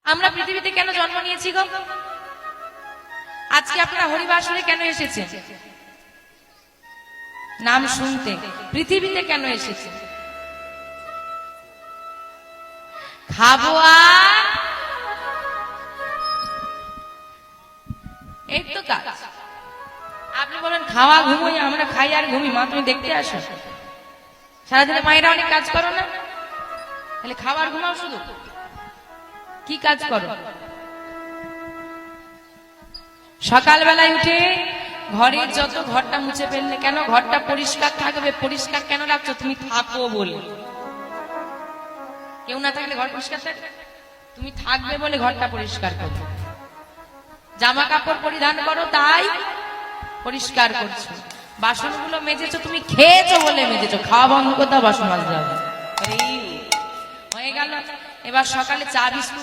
আমরা পৃথিবীতে কেন জন্ম নিয়েছি গো? আজকে আপনারা হরিবাসরে কেন এসেছেন? নাম শুনতে। পৃথিবীতে কেন এসেছে? খাবো আর এই তো কাজ। আপনি বলেন খাওয়া ঘুমোই, আমরা খাই আর ঘুমি। মা তুমি দেখতে আসো, সারাদিনে মায়েরা অনেক কাজ করো না? তাহলে খাবার ঘুমাও শুধু? কি কাজ করো? সকালবেলায় উঠে ঘরের যত ঘরটা মুছে ফেললে কেন? ঘরটা পরিষ্কার থাকবে। পরিষ্কার কেন রাখছো? তুমি থাকো বলে। কেউ না থাকলে ঘর পরিষ্কার থাকবে? তুমি থাকবে বলে ঘরটা পরিষ্কার করো। জামা কাপড় পরিধান করো তাই পরিষ্কার করছো। বাসনগুলো মেজেছো তুমি খেয়েছো বলে মেজেছো। খাওয়া বন্ধ করতে বাসন মাজতে হবে। হয়ে গেল। এবার সকালে চা বিস্কুট